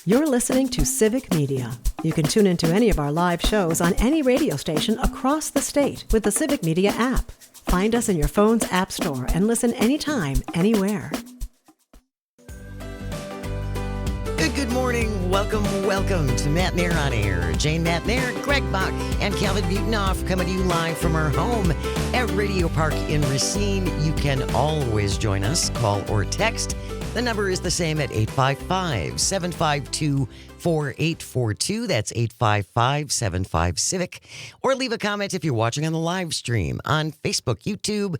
You're listening to Civic Media. You can tune into any of our live shows on any radio station across the state with the Civic Media app. Find us in your phone's app store and listen anytime, anywhere. Good morning. Welcome to Matt Nair on Air. Jane Matt Nair, Greg Bach, and Calvin Butonoff coming to you live from our home at Radio Park in Racine. You can always join us, call or text. The number is the same at 855-752-4842. That's 855-75-CIVIC. Or leave a comment if you're watching on the live stream on Facebook, YouTube,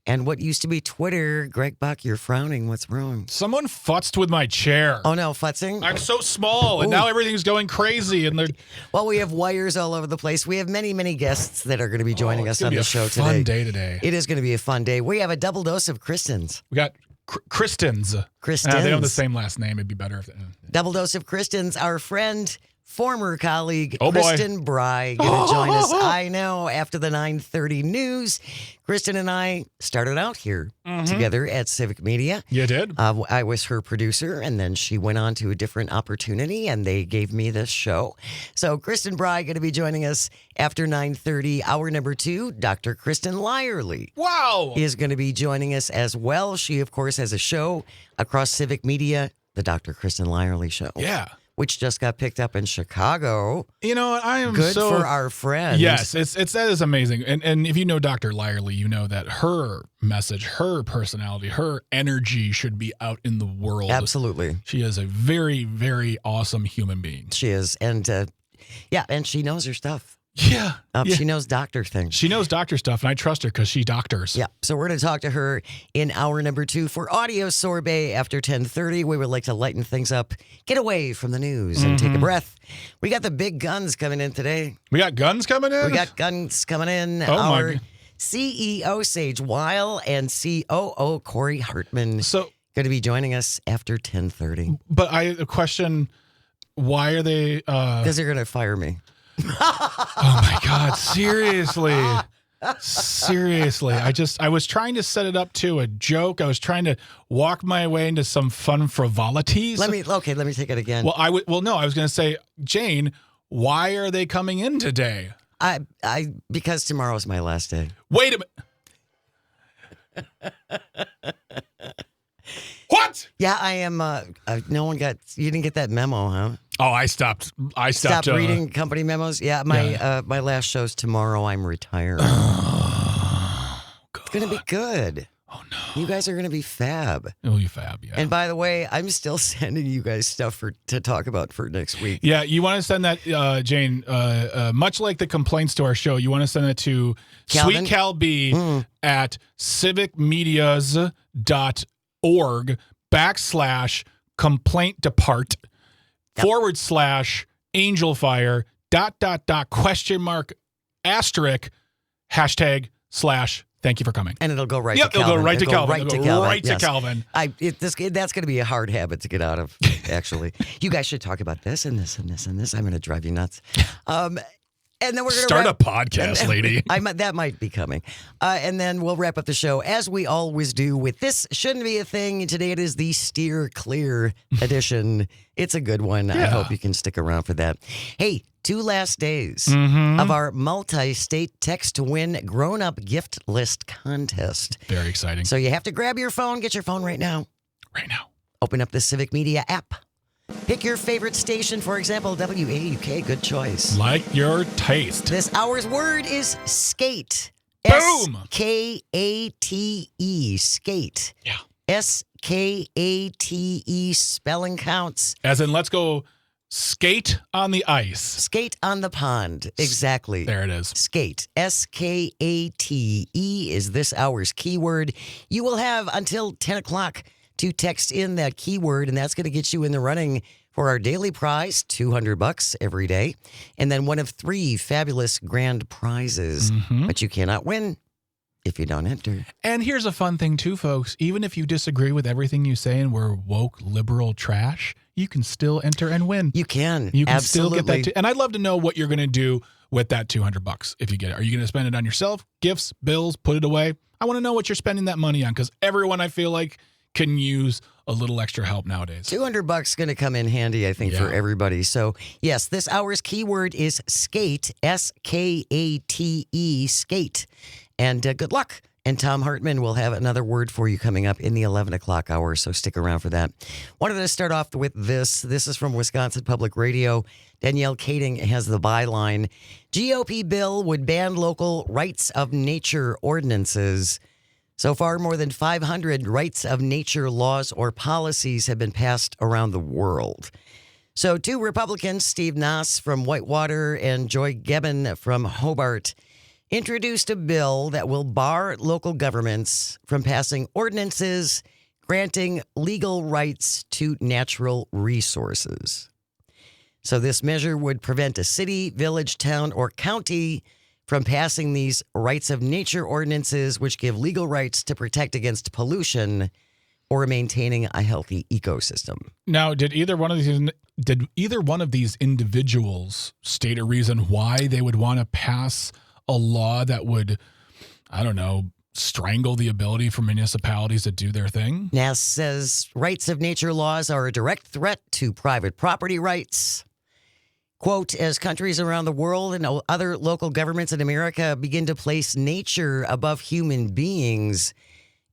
and what used to be Twitter. Greg Buck, you're frowning. What's wrong? Someone futzed with my chair. Oh, no, futzing? I'm so small, and now everything's going crazy. And well, we have wires all over the place. We have many, many guests that are going to be joining us on the show today. It's going to be a fun day today. It is going to be a fun day. We have a double dose of Kristens. We got Kristens. Kristens. They don't have the same last name. It'd be better if... Double dose of Kristens. Our friend, former colleague, boy. Kristen Bry, going to join us. I know, after the 9:30 news. Kristen and I started out here together at Civic Media. You did? I was her producer, and then she went on to a different opportunity, and they gave me this show. So Kristen Bry going to be joining us after 9:30. Hour number 2, Dr. Kristen Lyerly. Wow! Is going to be joining us as well. She, of course, has a show across Civic Media, the Dr. Kristen Lyerly Show. Yeah. Which just got picked up in Chicago. You know, I am good so... for our friend. Yes, that is amazing. And if you know Dr. Lyerly, you know that her message, her personality, her energy should be out in the world. Absolutely. She is a very, very awesome human being. She is. And and she knows her stuff. Yeah. She knows doctor things. She knows doctor stuff, and I trust her because she doctors. Yeah. So we're going to talk to her in hour number 2 for Audio Sorbet after 10:30. We would like to lighten things up, get away from the news, and take a breath. We got the big guns coming in today. We got guns coming in? We got guns coming in. Oh, our CEO, Sage Weil, and COO, Corey Hartman, going to be joining us after 10:30. But I question, why are they... Because they're going to fire me. Oh my God! Seriously, I was trying to set it up to a joke. I was trying to walk my way into some fun frivolities. Let me take it again. Well, I was going to say, Jane, why are they coming in today? Because tomorrow's my last day. Wait a minute. What? Yeah, I am. You didn't get that memo, huh? Oh, I stopped reading company memos. Yeah, my last show's tomorrow. I'm retired. It's gonna be good. Oh no, you guys are gonna be fab. Oh, you fab, yeah. And by the way, I'm still sending you guys stuff to talk about for next week. Yeah, you want to send that, Jane? Much like the complaints to our show, you want to send it to Calvin? Sweet Cal B at civicmedias.org/complaint depart /angelfire ... *# thank you for coming. And it'll go right to Calvin. It'll go right to Calvin. Right to Calvin. Yes. That's going to be a hard habit to get out of, actually. You guys should talk about this and this and this and this. I'm going to drive you nuts. And then we're going to start a podcast, lady. That might be coming. And then we'll wrap up the show, as we always do, with This Shouldn't Be a Thing. Today it is the Steer Clear edition. It's a good one. Yeah. I hope you can stick around for that. Hey, 2 last days of our multi-state text-to-win grown-up gift list contest. Very exciting. So you have to grab your phone. Get your phone right now. Right now. Open up the Civic Media app. Pick your favorite station, for example, WAUK. Good choice. Like your taste. This hour's word is skate. Boom! SKATE. Skate. Yeah. SKATE. Spelling counts. As in, let's go skate on the ice. Skate on the pond. Exactly. There it is. Skate. SKATE is this hour's keyword. You will have until 10 o'clock to text in that keyword, and that's going to get you in the running for our daily prize, $200 every day, and then one of 3 fabulous grand prizes. But you cannot win if you don't enter. And here's a fun thing too, folks. Even if you disagree with everything you say and we're woke, liberal trash, you can still enter and win. You can. You can Absolutely. still get that. And I'd love to know what you're going to do with that $200 if you get it. Are you going to spend it on yourself, gifts, bills, put it away? I want to know what you're spending that money on, because everyone, I feel like, can use a little extra help nowadays. $200 going to come in handy, I think, for everybody. So, yes, this hour's keyword is skate, S-K-A-T-E, skate. And good luck. And Tom Hartman will have another word for you coming up in the 11 o'clock hour, so stick around for that. Wanted to start off with this. This is from Wisconsin Public Radio. Danielle Kading has the byline. GOP bill would ban local rights of nature ordinances. So far, more than 500 rights of nature laws or policies have been passed around the world. So 2 Republicans, Steve Nass from Whitewater and Joy Gebbin from Hobart, introduced a bill that will bar local governments from passing ordinances granting legal rights to natural resources. So this measure would prevent a city, village, town, or county from passing these rights of nature ordinances, which give legal rights to protect against pollution or maintaining a healthy ecosystem. Now, did either one of these individuals state a reason why they would want to pass a law that would, I don't know, strangle the ability for municipalities to do their thing? Nass says rights of nature laws are a direct threat to private property rights. Quote, as countries around the world and other local governments in America begin to place nature above human beings,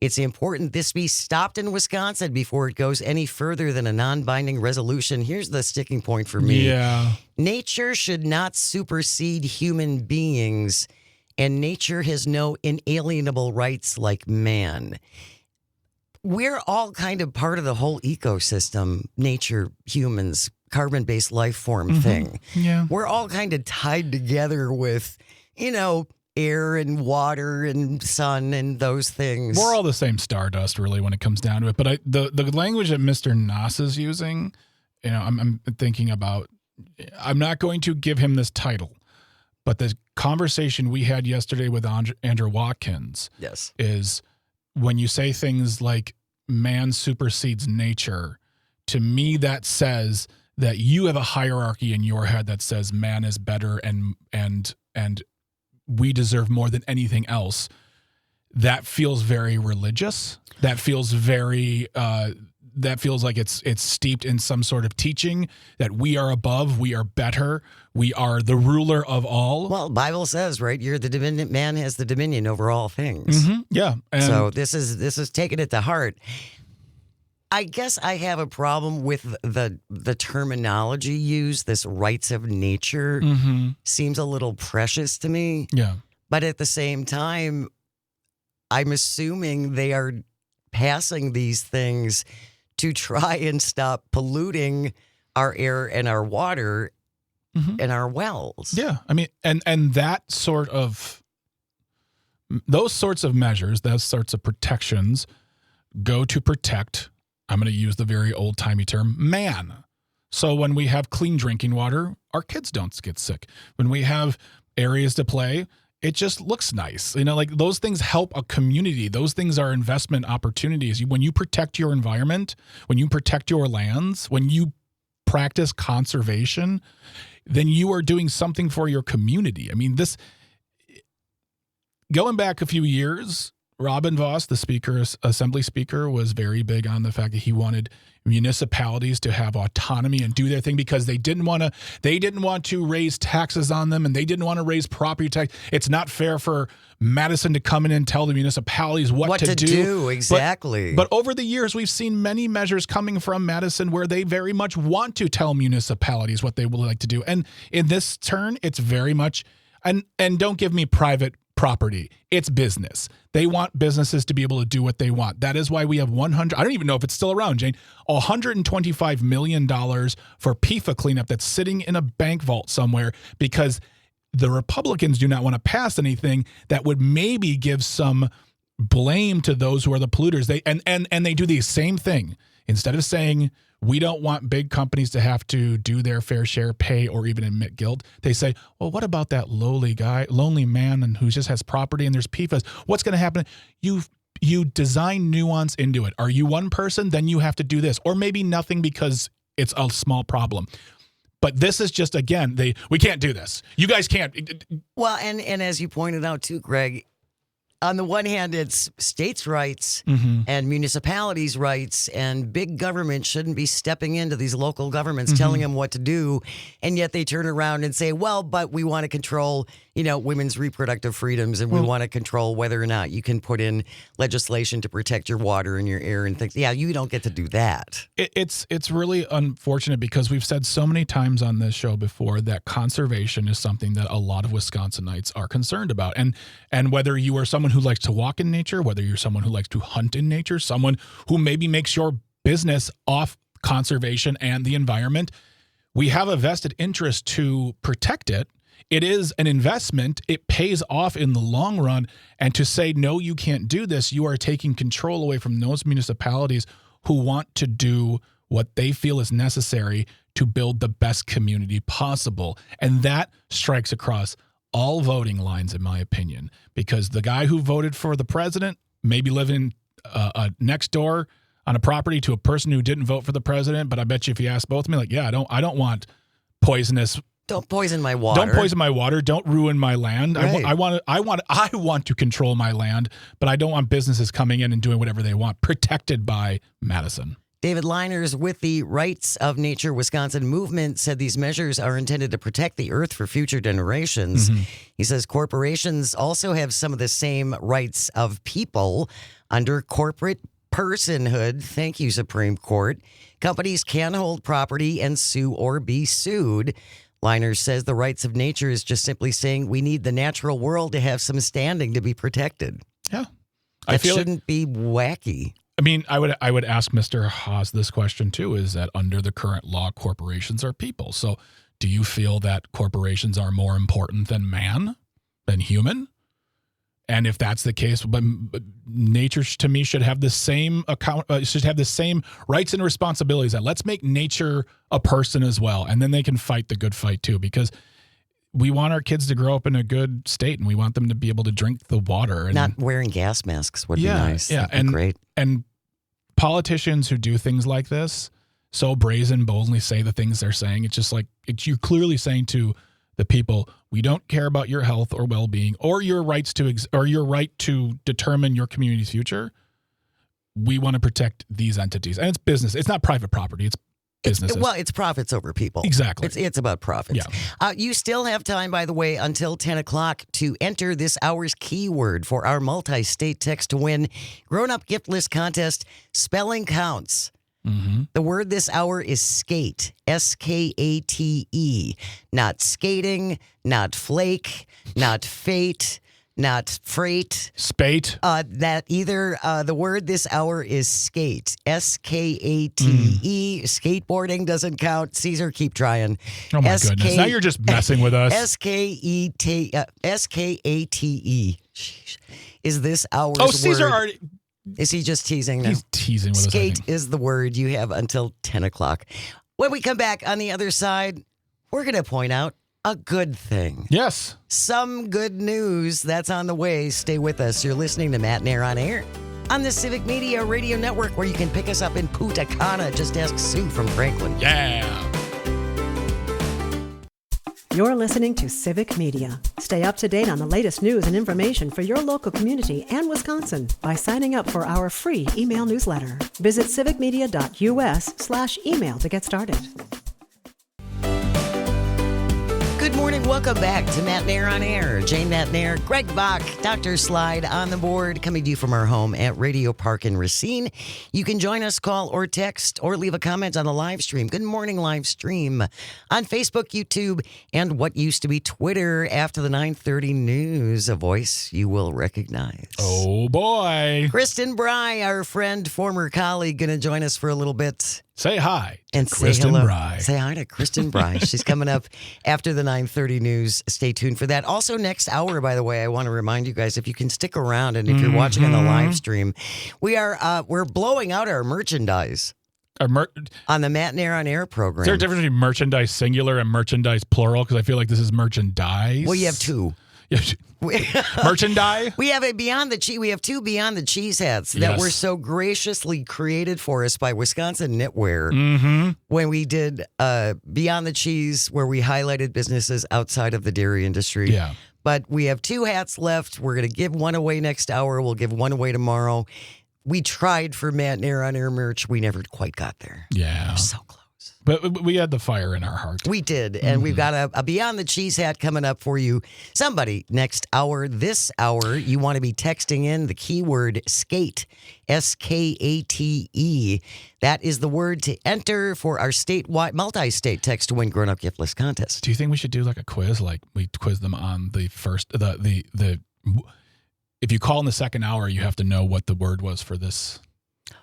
it's important this be stopped in Wisconsin before it goes any further than a non-binding resolution. Here's the sticking point for me. Yeah. Nature should not supersede human beings, and nature has no inalienable rights like man. We're all kind of part of the whole ecosystem, nature, humans, carbon-based life form thing. Yeah. We're all kind of tied together with, air and water and sun and those things. We're all the same stardust, really, when it comes down to it. But the language that Mr. Nass is using, I'm thinking about, I'm not going to give him this title, but the conversation we had yesterday with Andrew Watkins is when you say things like man supersedes nature, to me that says that you have a hierarchy in your head that says man is better and we deserve more than anything else. That feels very religious. That feels very that feels like it's steeped in some sort of teaching that we are above, we are better, we are the ruler of all. Well, Bible says, right? You're the dominion. Man has the dominion over all things. Mm-hmm. Yeah. And so this is taking it to heart. I guess I have a problem with the terminology used. This rights of nature seems a little precious to me. Yeah. But at the same time, I'm assuming they are passing these things to try and stop polluting our air and our water and our wells. Yeah. I mean, and that sort of, those sorts of measures, those sorts of protections go to protect, I'm going to use the very old-timey term, man. So when we have clean drinking water, our kids don't get sick. When we have areas to play, it just looks nice. Like those things help a community. Those things are investment opportunities. When you protect your environment, when you protect your lands, when you practice conservation, then you are doing something for your community. I mean, this, going back a few years, Robin Vos, the assembly speaker, was very big on the fact that he wanted municipalities to have autonomy and do their thing because they didn't want to raise taxes on them and they didn't want to raise property tax. It's not fair for Madison to come in and tell the municipalities what to do. Exactly. But over the years, we've seen many measures coming from Madison where they very much want to tell municipalities what they would like to do. And in this turn, it's very much, and don't give me private property. It's business. They want businesses to be able to do what they want. That is why we have I don't even know if it's still around, Jane, $125 million for PFAS cleanup that's sitting in a bank vault somewhere because the Republicans do not want to pass anything that would maybe give some blame to those who are the polluters. They do the same thing. Instead of saying, we don't want big companies to have to do their fair share, pay, or even admit guilt, they say, well, what about that lonely man and who just has property and there's PFAS? What's going to happen? You design nuance into it. Are you one person? Then you have to do this. Or maybe nothing because it's a small problem. But this is just, again, we can't do this. You guys can't. Well, and as you pointed out too, Greg, on the one hand, it's states' rights Mm-hmm. and municipalities' rights, and big government shouldn't be stepping into these local governments Mm-hmm. telling them what to do. And yet they turn around and say, well, but we want to control, women's reproductive freedoms, and we want to control whether or not you can put in legislation to protect your water and your air and things. Yeah, you don't get to do that. It's really unfortunate because we've said so many times on this show before that conservation is something that a lot of Wisconsinites are concerned about. And whether you are someone who likes to walk in nature, whether you're someone who likes to hunt in nature, someone who maybe makes your business off conservation and the environment, we have a vested interest to protect it. It is an investment. It pays off in the long run. And to say, no, you can't do this, you are taking control away from those municipalities who want to do what they feel is necessary to build the best community possible. And that strikes across all voting lines, in my opinion, because the guy who voted for the president maybe living next door on a property to a person who didn't vote for the president. But I bet you if you ask both of me, like, yeah, I don't want poisonous. Don't poison my water. Don't poison my water. Don't ruin my land. Right. I want to control my land, but I don't want businesses coming in and doing whatever they want, protected by Madison. David Liners with the Rights of Nature Wisconsin movement said these measures are intended to protect the earth for future generations. Mm-hmm. He says corporations also have some of the same rights of people under corporate personhood. Thank you, Supreme Court. Companies can hold property and sue or be sued. Liners says the rights of nature is just simply saying we need the natural world to have some standing to be protected. Yeah. That shouldn't be wacky. I mean, I would ask Mr. Haas this question too, is that under the current law, corporations are people. So do you feel that corporations are more important than man, than human? And if that's the case, but nature to me should have the same should have the same rights and responsibilities. That let's make nature a person as well, and then they can fight the good fight too. Because we want our kids to grow up in a good state, and we want them to be able to drink the water. And, Not wearing gas masks would be nice. Yeah, That'd be great. And politicians who do things like this, so brazen, boldly say the things they're saying. It's just like you're clearly saying to the people, we don't care about your health or well-being or your rights or your right to determine your community's future. We want to protect these entities, and it's business. It's not private property. It's businesses. It's profits over people. Exactly. It's about profits. Yeah. You still have time, by the way, until 10 o'clock to enter this hour's keyword for our multi-state text to win grown-up gift list contest. Spelling counts. Mm-hmm. The word this hour is skate, S-K-A-T-E. Not skating, not flake, not fate, not freight. Spate. That either. The word this hour is skate, S-K-A-T-E. Skateboarding doesn't count. Caesar, keep trying. Oh, my goodness. Now you're just messing with us. S-K-A-T-E. Sheesh. Is this hour's Oh, Caesar word? already. Is he just teasing now? He's teasing with us. I Skate think. is the word. You have until 10 o'clock. When we come back on the other side, we're going to point out a good thing. Yes. Some good news that's on the way. Stay with us. You're listening to Matt Nair on Air on the Civic Media Radio Network, where you can pick us up in Punta Cana. Just ask Sue from Franklin. Yeah. You're listening to Civic Media. Stay up to date on the latest news and information for your local community and Wisconsin by signing up for our free email newsletter. Visit civicmedia.us/email to get started. Good morning. Welcome back to Matt Nair on Air. Jane Matt Nair, Greg Bach, Dr. Slide on the board, coming to you from our home at Radio Park in Racine. You can join us, call or text, or leave a comment on the live stream. Good morning live stream on Facebook, YouTube, and what used to be Twitter after the 9:30 news. A voice you will recognize. Oh, boy. Kristen Bry, our friend, former colleague, going to join us for a little bit. Say hi to And Kristen say hello. Bry. Say hi to Kristen Bry. She's coming up after the 9:30 news. Stay tuned for that. Also, next hour, by the way, I want to remind you guys, if you can stick around and if you're watching on the live stream, we're blowing out our merchandise on the Matt Nair on Air program. Is there a difference between merchandise singular and merchandise plural? Because I feel like this is merchandise. Well, you have two. Merchandise? We have Beyond the Cheese. We have two Beyond the Cheese hats that Yes. were so graciously created for us by Wisconsin Knitwear Mm-hmm. when we did Beyond the Cheese, where we highlighted businesses outside of the dairy industry. Yeah. But we have 2 hats left. We're going to give one away next hour. We'll give one away tomorrow. We tried for Matt and Air on Air merch. We never quite got there. Yeah. We're so close. But we had the fire in our heart. We did. And we've got a Beyond the Cheese hat coming up for you. Somebody next hour. This hour, you want to be texting in the keyword SKATE, SKATE. That is the word to enter for our statewide, multi-state text to win grown-up gift list contest. Do you think we should do like a quiz? Like we quiz them on the first, if you call in the second hour, you have to know what the word was for this.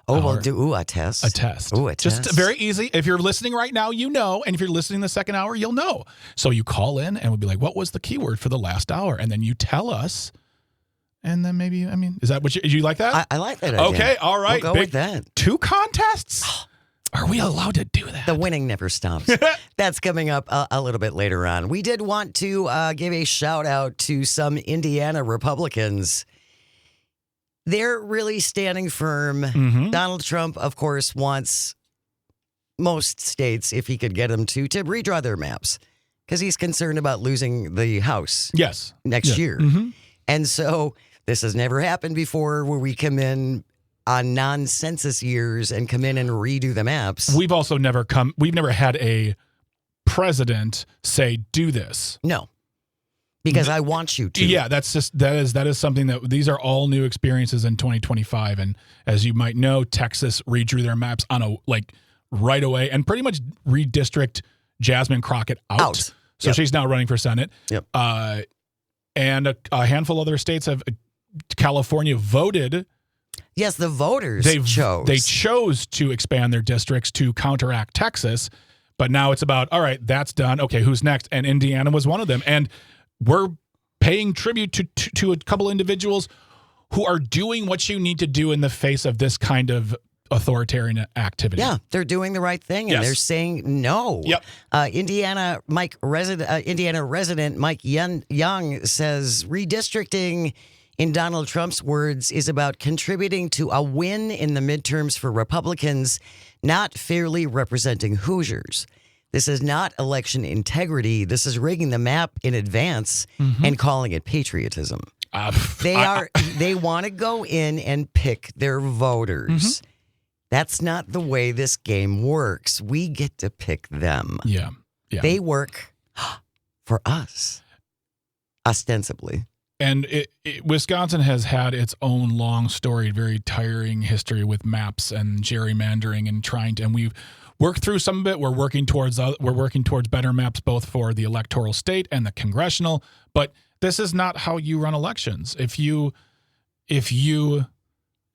Oh, we'll do a test. A test. Ooh, a test. Just very easy. If you're listening right now, you know. And if you're listening the second hour, you'll know. So you call in and we'll be like, what was the keyword for the last hour? And then you tell us. And then maybe, is that what you like that? I like that idea. Okay, all right. We'll go with that. 2 contests? Are we allowed to do that? The winning never stops. That's coming up a little bit later on. We did want to give a shout out to some Indiana Republicans. They're really standing firm. Mm-hmm. Donald Trump, of course, wants most states, if he could get them to redraw their maps because he's concerned about losing the House next year. Mm-hmm. And so this has never happened before where we come in on non-census years and come in and redo the maps. We've never had a president say, do this. No. Because I want you to. Yeah, that is something that these are all new experiences in 2025. And as you might know, Texas redrew their maps right away and pretty much redistrict Jasmine Crockett out. So she's now running for Senate. Yep. And a handful of other states have. California voted. Yes, the voters chose. They chose to expand their districts to counteract Texas. But now it's about, all right, that's done. Okay, who's next? And Indiana was one of them. And we're paying tribute to a couple individuals who are doing what you need to do in the face of this kind of authoritarian activity. Yeah, they're doing the right thing, and they're saying no. Yep. Indiana resident Mike Young says redistricting, in Donald Trump's words, is about contributing to a win in the midterms for Republicans, not fairly representing Hoosiers. This is not election integrity. This is rigging the map in advance and calling it patriotism. They want to go in and pick their voters. That's not the way this game works. We get to pick them. Yeah. They work for us, ostensibly. And Wisconsin has had its own long, storied, very tiring history with maps and gerrymandering and we've worked through some of it. We're working towards better maps, both for the electoral state and the congressional. But this is not how you run elections. If you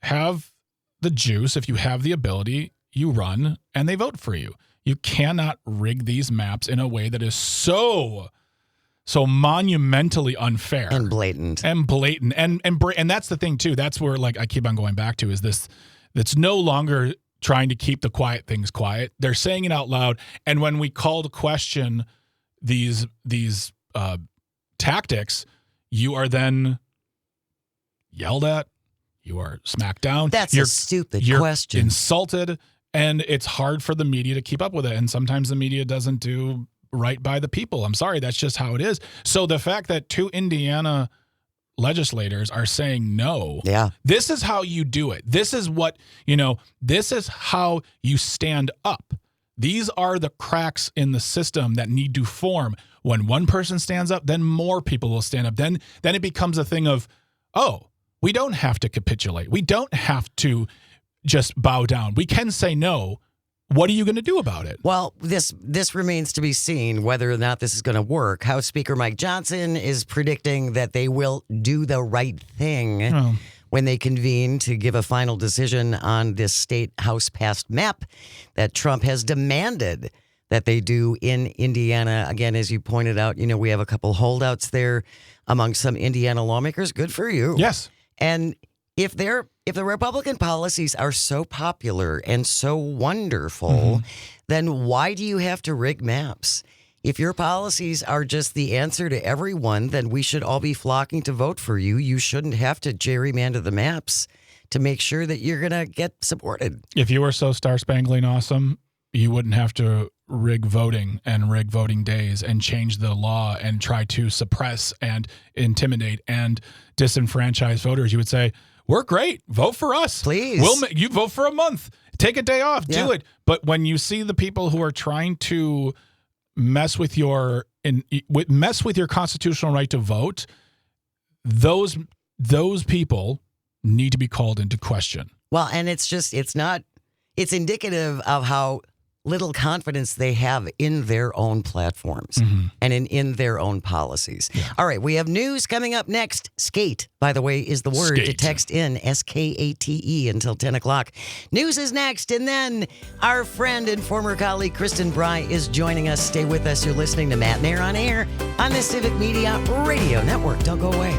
have the juice, if you have the ability, you run and they vote for you. You cannot rig these maps in a way that is so monumentally unfair and blatant and that's the thing too. That's where I keep on going back to is this. It's no longer trying to keep the quiet things quiet. They're saying it out loud. And when we call to question these tactics, you are then yelled at. You are smacked down. That's a stupid question. You're insulted, and it's hard for the media to keep up with it. And sometimes the media doesn't do right by the people. I'm sorry, that's just how it is. So the fact that 2 Indiana legislators are saying no. Yeah. This is how you do it. This is what, this is how you stand up. These are the cracks in the system that need to form. When one person stands up, then more people will stand up. Then it becomes a thing of, oh, we don't have to capitulate. We don't have to just bow down. We can say no. What are you going to do about it? Well, this remains to be seen whether or not this is going to work. House Speaker Mike Johnson is predicting that they will do the right thing when they convene to give a final decision on this state House passed map that Trump has demanded that they do in Indiana. Again, as you pointed out, we have a couple holdouts there among some Indiana lawmakers. Good for you. Yes. And if the Republican policies are so popular and so wonderful, then why do you have to rig maps? If your policies are just the answer to everyone, then we should all be flocking to vote for you. You shouldn't have to gerrymander the maps to make sure that you're going to get supported. If you were so star-spangling awesome, you wouldn't have to rig voting and rig voting days and change the law and try to suppress and intimidate and disenfranchise voters, you would say, we're great. Vote for us. Please. You vote for a month. Take a day off. Yeah. Do it. But when you see the people who are trying to mess with your constitutional right to vote, those people need to be called into question. Well, and it's indicative of how little confidence they have in their own platforms and in their own policies. Yeah. All right, we have news coming up next. Skate, by the way, is the word to text in, SKATE, until 10 o'clock. News is next, and then our friend and former colleague Kristen Bry is joining us. Stay with us. You're listening to Matt Nair on Air on the Civic Media Radio Network. Don't go away.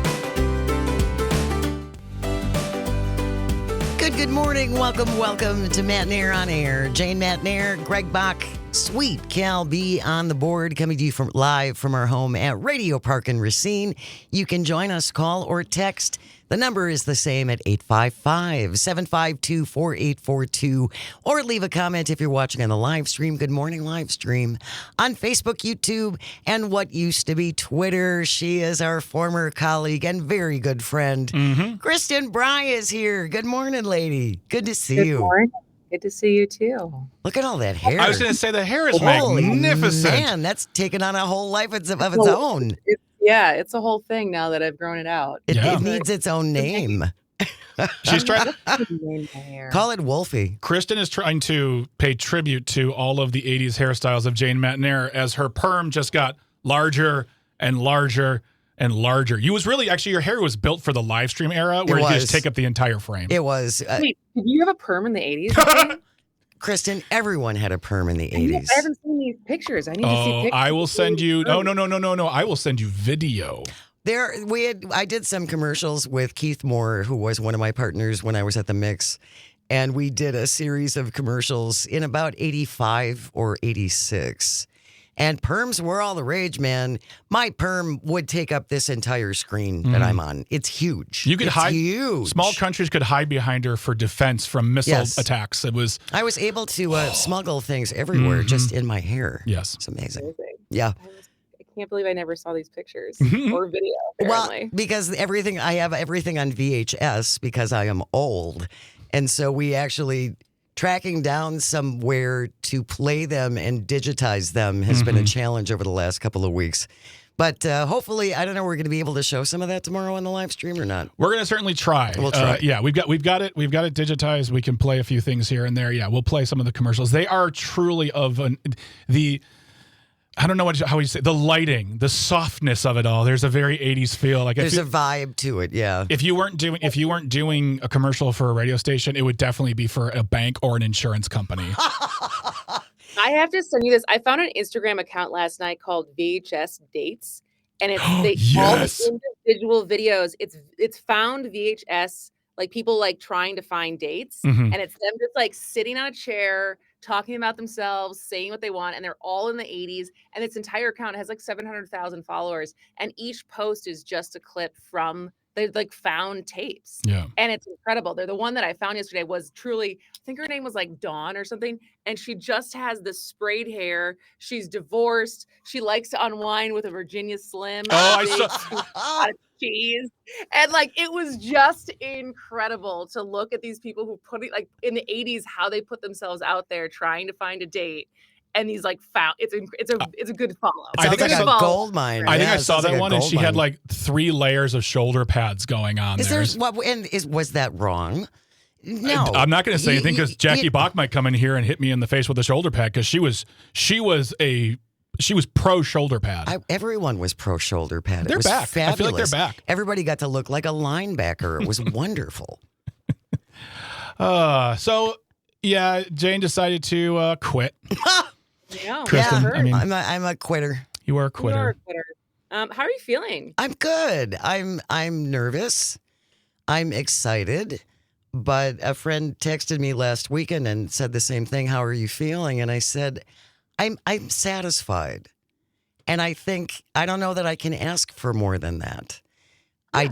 Good morning. Welcome to Matt Nair on Air. Jane Matt Nair, Greg Bach, Sweet Cal B on the board, coming to you live from our home at Radio Park in Racine. You can join us, call or text. The number is the same at 855-752-4842, or leave a comment if you're watching on the live stream. Good morning, live stream on Facebook, YouTube, and what used to be Twitter. She is our former colleague and very good friend. Kristen Bry is here. Good morning, lady. Good to see you. Good morning. Good to see you too. Look at all that hair. I was going to say the hair is Holy magnificent. Man, that's taken on a whole life of its own. It's a whole thing now that I've grown it out. It needs its own name. She's trying Call it Wolfie. Kristen is trying to pay tribute to all of the 80s hairstyles of Jane Matt Nair as her perm just got larger and larger and larger. Your hair was built for the live stream era where you could just take up the entire frame. It was. Wait, did you have a perm in the 80s? Kristen, everyone had a perm in the 80s. I haven't seen these pictures. I need to see pictures. I will send you. No. I will send you video. I did some commercials with Keith Moore, who was one of my partners when I was at the Mix, and we did a series of commercials in about 85 or 86. And perms were all the rage, man. My perm would take up this entire screen that I'm on. It's huge. You could hide. Huge. Small countries could hide behind her for defense from missile attacks. I was able to smuggle things everywhere just in my hair. Yes. It's amazing. Yeah. I can't believe I never saw these pictures or video. Apparently. Well, because I have everything on VHS because I am old. And so we actually... Tracking down somewhere to play them and digitize them has been a challenge over the last couple of weeks. But hopefully, I don't know, we're going to be able to show some of that tomorrow on the live stream or not. We're going to certainly try. We'll try. We've got it digitized. We can play a few things here and there. Yeah, we'll play some of the commercials. They are truly I don't know how you say the lighting, the softness of it all. There's a very 80s feel. There's a vibe to it, yeah. If you weren't doing a commercial for a radio station, it would definitely be for a bank or an insurance company. I have to send you this. I found an Instagram account last night called VHS Dates, and it's all the individual videos. It's found VHS, like people like trying to find dates, and it's them just like sitting on a chair, talking about themselves, saying what they want, and they're all in the 80s. And its entire account has like 700,000 followers, and each post is just a clip from the like found tapes. Yeah, and it's incredible. The one that I found yesterday was truly, I think her name was like Dawn or something, and she just has this sprayed hair. She's divorced. She likes to unwind with a Virginia Slim. Cheese. And like it was just incredible to look at these people who put it like in the 80s, how they put themselves out there trying to find a date, and these like found it's a good follow. I think it's like a gold mine. I think I saw that one, and she had like 3 layers of shoulder pads going on. Was that wrong? No, I'm not going to say anything because Jackie Bach might come in here and hit me in the face with a shoulder pad because she was pro shoulder pad. Everyone was pro shoulder pad. They're back. Fabulous. I feel like they're back. Everybody got to look like a linebacker. It was wonderful. Jane decided to quit. Yeah, Kristen, I mean, I'm a quitter. You are a quitter. You are a quitter. How are you feeling? I'm good. I'm nervous. I'm excited. But a friend texted me last weekend and said the same thing. How are you feeling? And I said, I'm satisfied. And I don't know that I can ask for more than that. Yeah,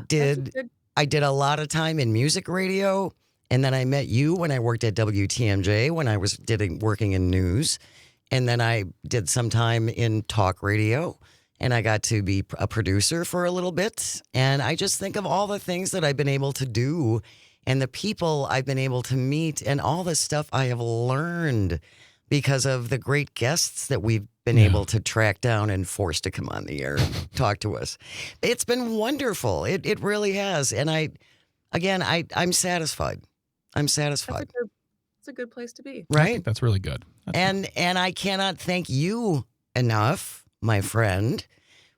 I did a lot of time in music radio, and then I met you when I worked at WTMJ when I was working in news. And then I did some time in talk radio, and I got to be a producer for a little bit. And I just think of all the things that I've been able to do and the people I've been able to meet and all the stuff I have learned because of the great guests that we've been able to track down and force to come on the air and talk to us. It's been wonderful. It really has. And I'm satisfied. I'm satisfied. It's a good place to be. I Right? think that's really good. And I cannot thank you enough, my friend.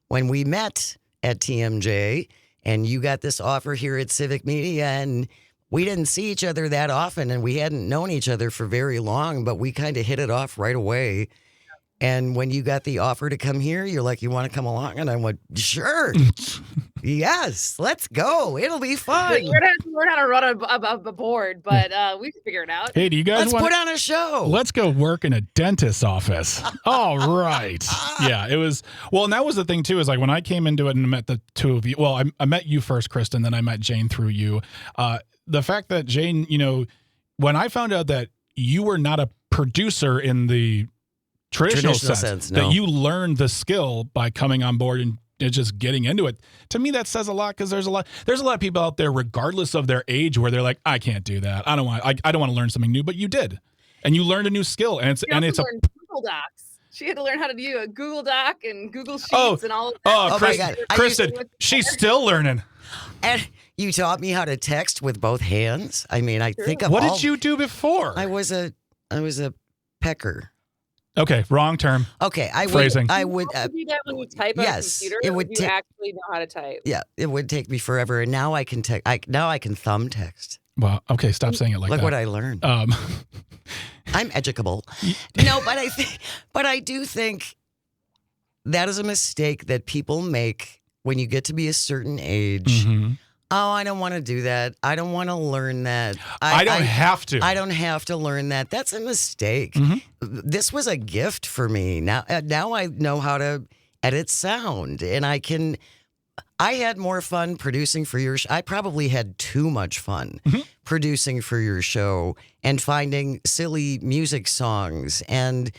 When we met at TMJ and you got this offer here at Civic Media, and we didn't see each other that often and we hadn't known each other for very long, but we kind of hit it off right away. And when you got the offer to come here, you're like, you want to come along? And I went, sure. Yes, let's go. It'll be fun. We're gonna have to learn how to run a board, but we can figure it out. Hey, do you guys Let's want put on a show. Let's go work in a dentist's office. All right. Yeah, it was. Well, and that was the thing, too, is like when I came into it and met the two of you. Well, I met you first, Kristen, then I met Jane through you. The fact that Jane, when I found out that you were not a producer in the traditional sense, no. that you learned the skill by coming on board and just getting into it. To me, that says a lot because there's a lot of people out there, regardless of their age, where they're like, I can't do that. I don't want to learn something new, but you did, and you learned a new skill, and it's Google Docs. She had to learn how to do a Google Doc and Google Sheets and all of that. Oh, my God. Kristen, she's still learning. And you taught me how to text with both hands. I mean, I think of What all- did you do before? I was a pecker. Okay, wrong term. Okay, I Phrasing. would. You do that when you type on yes, a computer. it would you take- actually know how to type. Yeah, it would take me forever, and now I can now I can thumb text. Well, okay, stop saying it like Look that. what I learned. I'm educable. No, but I do think that is a mistake that people make when you get to be a certain age. Mhm. Oh, I don't want to do that. I don't want to learn that. I don't have to. I don't have to learn that. That's a mistake. Mhm. This was a gift for me. Now I know how to edit sound, and I had more fun producing for your show. I probably had too much fun producing for your show and finding silly music songs. And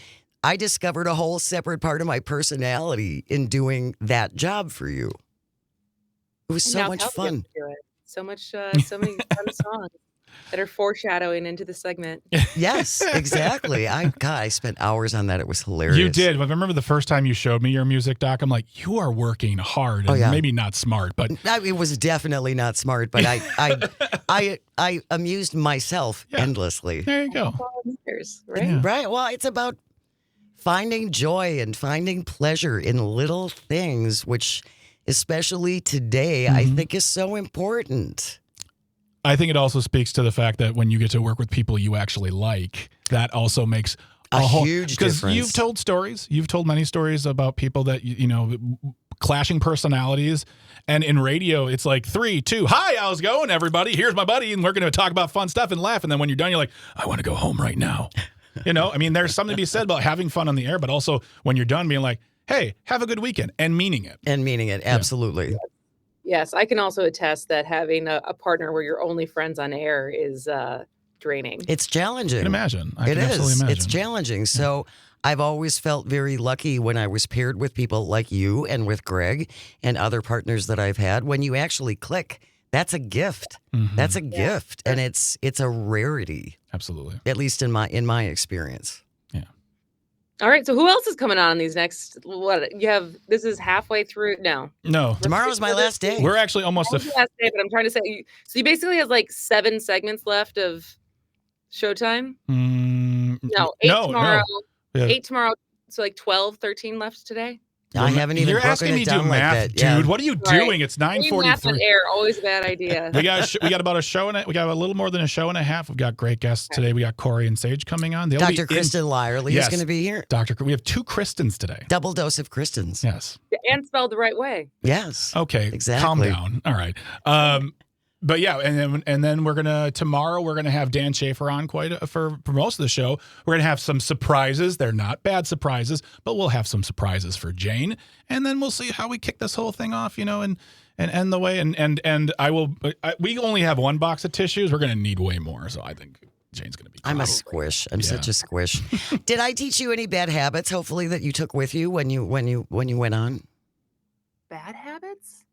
I discovered a whole separate part of my personality in doing that job for you. It was And so now much Kelsey fun. gets to do it. So many fun songs that are foreshadowing into the segment. Yes, exactly. I spent hours on that. It was hilarious. You did. I remember the first time you showed me your music, Doc. I'm like, you are working hard. And yeah. Maybe not smart, but It was definitely not smart, but I amused myself endlessly. there you go. That's all that matters, right? Yeah. Right. Well, it's about finding joy and finding pleasure in little things, which, especially today, I think is so important. I think it also speaks to the fact that when you get to work with people you actually like, that also makes A huge because difference. you've told stories. You've told many stories about people that, clashing personalities. And in radio, it's like 3, 2, hi, how's it going, everybody? Here's my buddy, and we're going to talk about fun stuff and laugh. And then when you're done, you're like, I want to go home right now. There's something to be said about having fun on the air, but also when you're done being like, hey, have a good weekend, and meaning it. And meaning it, absolutely. Yes, I can also attest that having a partner where you're only friends on air is draining. It's challenging. I can imagine. I It can absolutely is. imagine. It's challenging. So I've always felt very lucky when I was paired with people like you and with Greg and other partners that I've had. When you actually click, that's a gift. Mhm. That's a gift, and it's a rarity, Absolutely. at least in my experience. All right, so who else is coming on these next? What you have? This is halfway through. No, No, Tomorrow's my last day. we're actually almost That was the last day, but I'm trying to say. So you basically have like 7 segments left of Showtime. No, 8 tomorrow. Yeah. 8 tomorrow. So like 12, 13 left today. I haven't even You're broken asking it me to do down like math, that. Yeah. dude. What are you Right. doing? It's Doing math on 9:43. air, always a bad idea. We got about a show and we got a little more than a show and a half. We've got great guests today. We got Corey and Sage coming on. They'll be Dr. in- Kristen Lyerly Yes. is going to be here. We have 2 Kristens today. Double dose of Kristens. Yes. And spelled the right way. Yes. Okay. Exactly. Calm down. All right. But yeah, and then tomorrow we're gonna have Dan Schaefer on for most of the show. We're gonna have some surprises. They're not bad surprises, but we'll have some surprises for Jane, and then we'll see how we kick this whole thing off, and end the way. And we only have 1 box of tissues. We're gonna need way more. So I think Jane's going to be. I'm a close. squish. I'm such a squish. Did I teach you any bad habits? Hopefully that you took with you when you went on. Bad habits?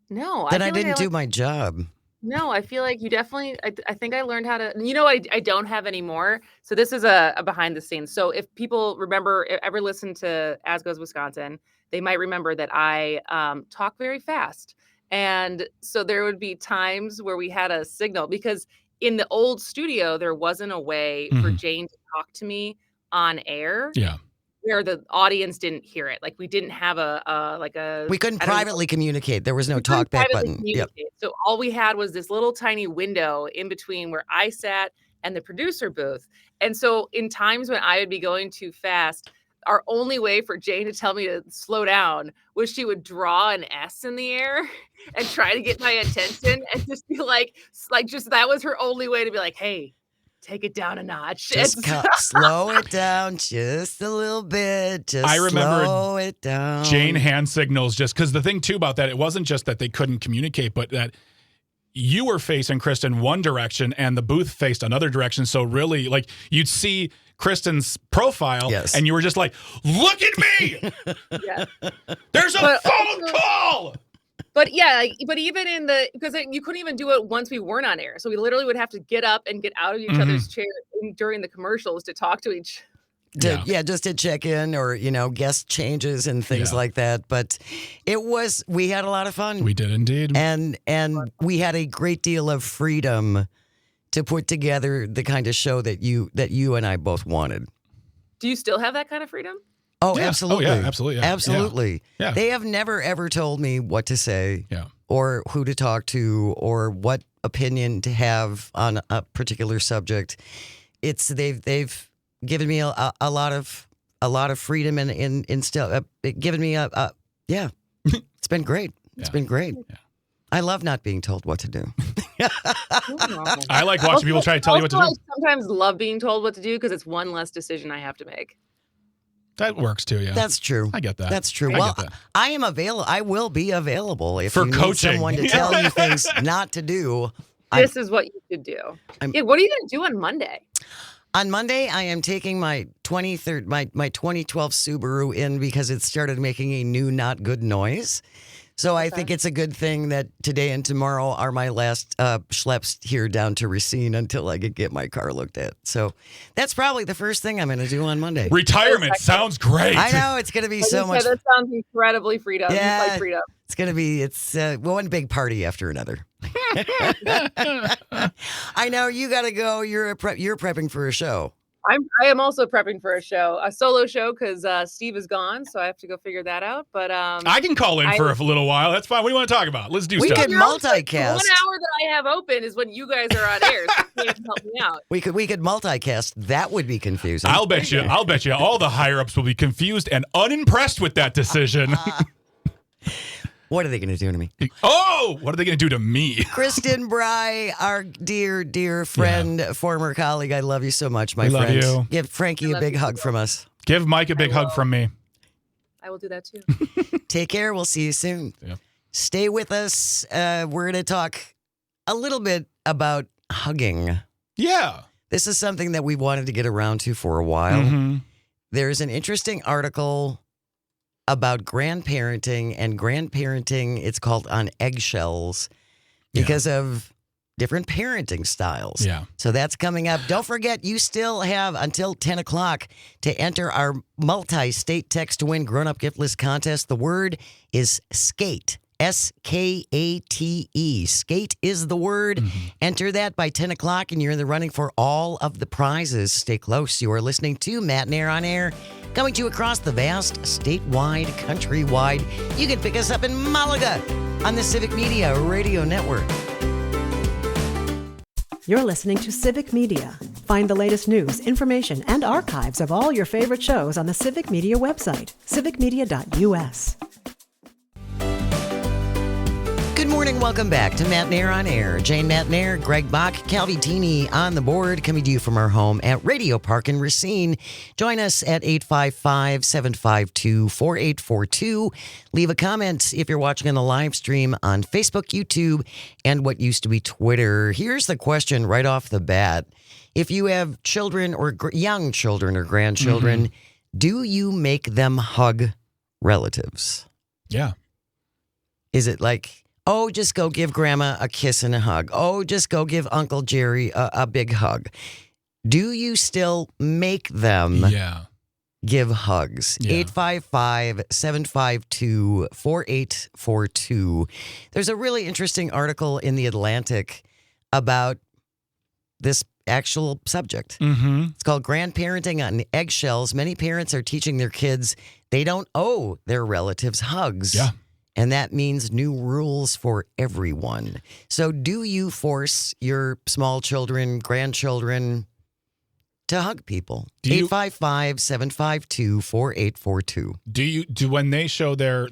No, Then I didn't do my job. No, I feel like you definitely. I think I learned how to. I don't have anymore. So this is a behind the scenes. So if people ever listen to As Goes Wisconsin, they might remember that I talk very fast, and so there would be times where we had a signal because in the old studio there wasn't a way for Jane to talk to me on air. Yeah. Where the audience didn't hear it. Like we didn't have a. We couldn't privately communicate. There was no talk back button. Yep. So all we had was this little tiny window in between where I sat and the producer booth. And so in times when I would be going too fast, our only way for Jane to tell me to slow down was she would draw an S in the air and try to get my attention and just be like that was her only way to be like, hey, take it down a notch. Just slow it down just a little bit. I remember slow it down. Jane hand signals just because the thing too about that, it wasn't just that they couldn't communicate, but that you were facing Kristen one direction and the booth faced another direction. So really, like you'd see Kristen's profile and you were just like, look at me. There's a phone call. But even because you couldn't even do it once we weren't on air. So we literally would have to get up and get out of each other's chair during the commercials to talk to each other. Just to check in or, guest changes and things like that. But we had a lot of fun. We did indeed. And we had a great deal of freedom to put together the kind of show that you and I both wanted. Do you still have that kind of freedom? Oh, yeah. Absolutely. Oh, yeah, absolutely. Absolutely. Yeah. They have never, ever told me what to say or who to talk to or what opinion to have on a particular subject. They've given me a lot of freedom and still given me it's been great. It's been great. Yeah. I love not being told what to do. I like watching people try to tell you what to do. I sometimes love being told what to do because it's one less decision I have to make. That works too, yeah. That's true. I get that. That's true. I am available. I will be available if for you coaching. Need someone to tell you things not to do. This is what you should do. What are you going to do on Monday? On Monday, I am taking my 2012 Subaru in because it started making a new not good noise. So I think it's a good thing that today and tomorrow are my last schleps here down to Racine until I could get my car looked at. So that's probably the first thing I'm going to do on Monday. Retirement sounds great. I know. It's going to be so much. That sounds incredibly freedom. Yeah, freedom. It's going to be, one big party after another. I know you got to go. You're prepping for a show. I am also prepping for a solo show because Steve is gone, so I have to go figure that out. But I can call in for a little while. That's fine. What do you want to talk about? Let's do stuff. We could multicast. The 1 hour that I have open is when you guys are on air. So you can't help me out. We could multicast. That would be confusing. I'll bet you all the higher ups will be confused and unimpressed with that decision. What are they going to do to me? Oh, what are they going to do to me? Kristen Bry, our dear, dear friend, former colleague. I love you so much, my friend. Love you. Give Frankie a big hug from us. Give Mike a big hug from me. I will do that too. Take care. We'll see you soon. Yeah. Stay with us. We're going to talk a little bit about hugging. Yeah. This is something that we wanted to get around to for a while. Mm-hmm. There's an interesting article about grandparenting, and grandparenting, it's called on eggshells because of different parenting styles. Yeah. So that's coming up. Don't forget, you still have until 10 o'clock to enter our multi-state text to win grown-up gift list contest. The word is SKATE. SKATE. Skate is the word. Mm-hmm. Enter that by 10 o'clock and you're in the running for all of the prizes. Stay close. You are listening to Matt and Air on Air, coming to you across the vast, statewide, countrywide. You can pick us up in Malaga on the Civic Media Radio Network. You're listening to Civic Media. Find the latest news, information, and archives of all your favorite shows on the Civic Media website, civicmedia.us. Good Good morning. Welcome back to Matt Nair on Air. Jane Matt Nair, Greg Bach, Calvi Teeny on the board, coming to you from our home at Radio Park in Racine. Join us at 855-752-4842. Leave a comment if you're watching on the live stream on Facebook, YouTube, and what used to be Twitter. Here's the question right off the bat. If you have children or young children or grandchildren, do you make them hug relatives? Yeah. Is it like, oh, just go give grandma a kiss and a hug. Oh, just go give Uncle Jerry a big hug. Do you still make them give hugs? Yeah. 855-752-4842. There's a really interesting article in The Atlantic about this actual subject. It's called Grandparenting on Eggshells. Many parents are teaching their kids they don't owe their relatives hugs. Yeah. And that means new rules for everyone. So do you force your small children, grandchildren to hug people? 855-752-4842. Do when they show their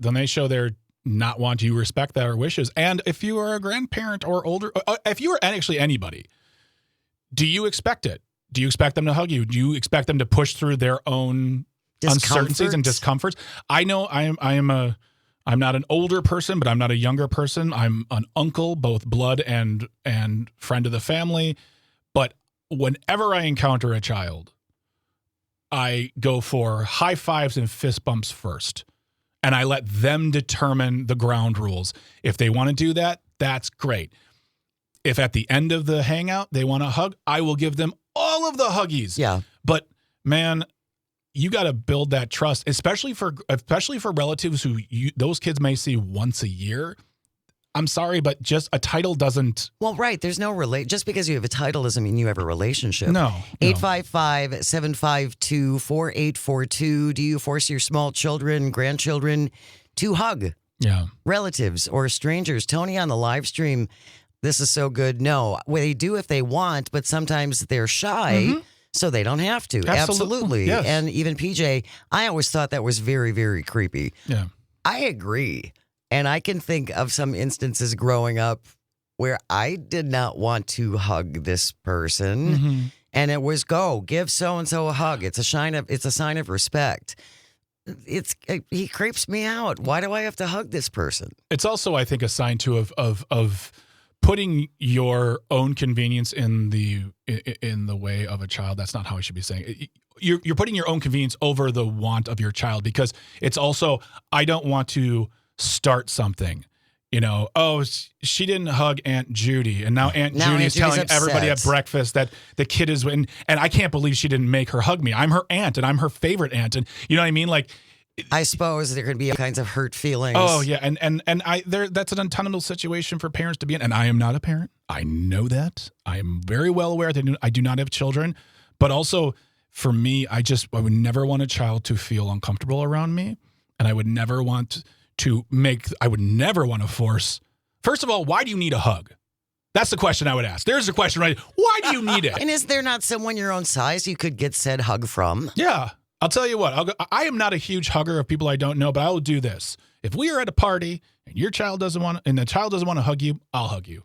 not want, do you respect their wishes? And if you are a grandparent or older, if you are actually anybody, do you expect it? Do you expect them to hug you? Do you expect them to push through their own uncertainties and discomforts? I know I'm not an older person, but I'm not a younger person. I'm an uncle, both blood and friend of the family. But whenever I encounter a child, I go for high fives and fist bumps first. And I let them determine the ground rules. If they want to do that, that's great. If at the end of the hangout they want to hug, I will give them all of the huggies. Yeah. But man, you got to build that trust, especially for relatives who those kids may see once a year. I'm sorry, but just a title doesn't. Well, right. There's no just because you have a title doesn't mean you have a relationship. No. 855-752-4842. Do you force your small children, grandchildren to hug relatives or strangers? Tony on the live stream, this is so good. No, well, they do if they want, but sometimes they're shy. So they don't have to. Absolutely. Yes. And even PJ, I always thought that was very, very creepy. Yeah. I agree. And I can think of some instances growing up where I did not want to hug this person. And it was give so-and-so a hug. It's a sign of respect. He creeps me out. Why do I have to hug this person? It's also, I think, a sign too of putting your own convenience in the way of a child. That's not how I should be saying it. You're putting your own convenience over the want of your child, because it's also, I don't want to start something. Oh, she didn't hug Aunt Judy, and now Aunt Judy is telling everybody at breakfast that the kid is, and I can't believe she didn't make her hug me. I'm her aunt, and I'm her favorite aunt, and you know what I mean? Like, I suppose there could be all kinds of hurt feelings. Oh yeah, and that's an untenable situation for parents to be in. And I am not a parent. I know that. I am very well aware that I do not have children. But also, for me, I would never want a child to feel uncomfortable around me, and I would never want to force. First of all, why do you need a hug? That's the question I would ask. There's the question, right? Why do you need it? And is there not someone your own size you could get said hug from? Yeah. I'll tell you what, I am not a huge hugger of people I don't know, but I will do this. If we are at a party and the child doesn't want to hug you, I'll hug you.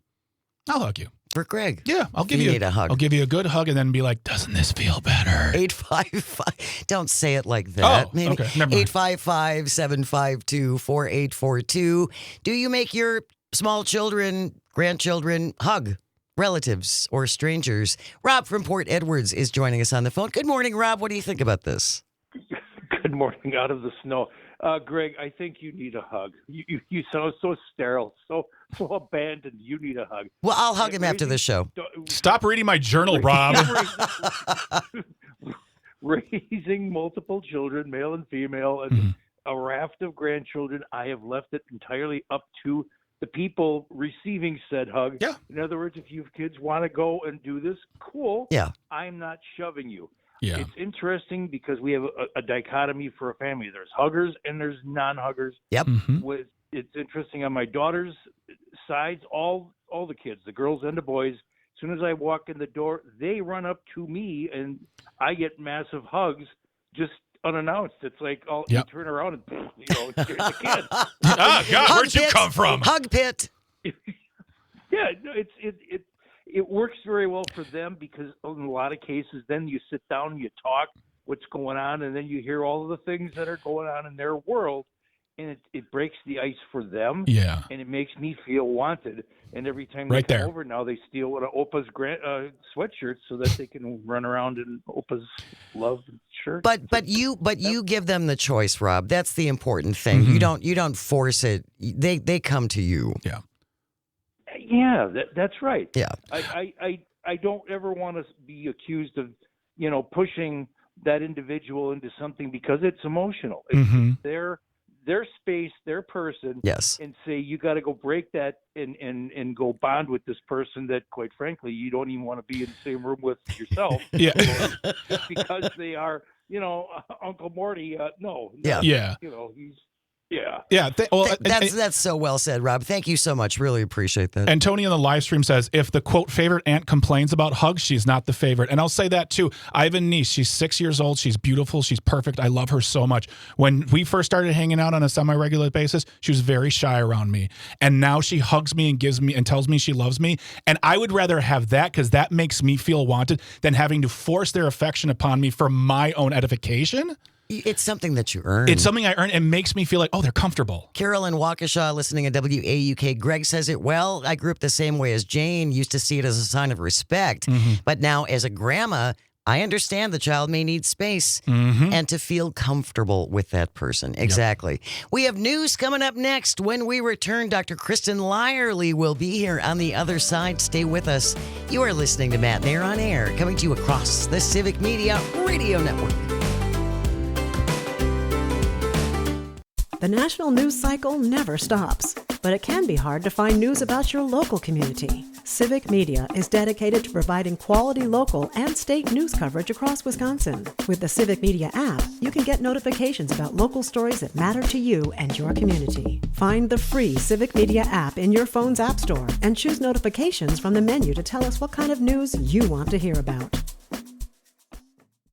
I'll hug you. For Greg. Yeah, I'll give you a hug. I'll give you a good hug and then be like, doesn't this feel better? 855. Don't say it like that. Oh, okay. Never mind. 855-752-4842. Do you make your small children, grandchildren hug relatives or strangers? Rob from Port Edwards is joining us on the phone. Good morning, Rob. What do you think about this? Good morning out of the snow. Greg, I think you need a hug. You sound so sterile, so abandoned. You need a hug. Well, I'll hug him after the show. Stop reading my journal, Rob. Raising multiple children, male and female, and a raft of grandchildren, I have left it entirely up to the people receiving said hug. Yeah. In other words, if you kids want to go and do this, cool. Yeah. I'm not shoving you. Yeah. It's interesting because we have a dichotomy for a family. There's huggers and there's non-huggers. Yep. It's interesting on my daughter's sides, all the kids, the girls and the boys, as soon as I walk in the door, they run up to me and I get massive hugs just unannounced. It's like you turn around and it's the kid. Oh, God, where'd you come from? Hug pit. Yeah, no, it works very well for them because in a lot of cases, then you sit down and you talk what's going on, and then you hear all of the things that are going on in their world, and it breaks the ice for them. Yeah. And it makes me feel wanted. And every time Right they come there. over now, they steal one of Opa's sweatshirts so that they can run around in Opa's love shirt. But you give them the choice, Rob. That's the important thing. Mm-hmm. You don't force it. They come to you. Yeah. Yeah, that's right. Yeah. I don't ever want to be accused of, pushing that individual into something because it's emotional. It's Mm-hmm. their space, their person. Yes. And say you got to go break that and go bond with this person that, quite frankly, you don't even want to be in the same room with yourself. Yeah. Just because they are, Uncle Morty. No. Yeah. Yeah. He's. Yeah. Yeah. That's so well said, Rob. Thank you so much. Really appreciate that. And Tony on the live stream says, if the quote favorite aunt complains about hugs, she's not the favorite. And I'll say that too. I have a niece. She's 6 years old. She's beautiful. She's perfect. I love her so much. When we first started hanging out on a semi-regular basis, she was very shy around me. And now she hugs me and gives me and tells me she loves me. And I would rather have that because that makes me feel wanted than having to force their affection upon me for my own edification. It's something that you earn. It's something I earn. It makes me feel like, oh, they're comfortable. Carol in Waukesha listening at WAUK. Greg says it well. I grew up the same way as Jane. Used to see it as a sign of respect. Mm-hmm. But now as a grandma, I understand the child may need space Mm-hmm. and to feel comfortable with that person. Exactly. We have news coming up next. When we return, Dr. Kristen Lyerly will be here on the other side. Stay with us. You are listening to Matt Nair on Air, coming to you across the Civic Media Radio Network. The national news cycle never stops, but it can be hard to find news about your local community. Civic Media is dedicated to providing quality local and state news coverage across Wisconsin. With the Civic Media app, you can get notifications about local stories that matter to you and your community. Find the free Civic Media app in your phone's app store and choose notifications from the menu to tell us what kind of news you want to hear about.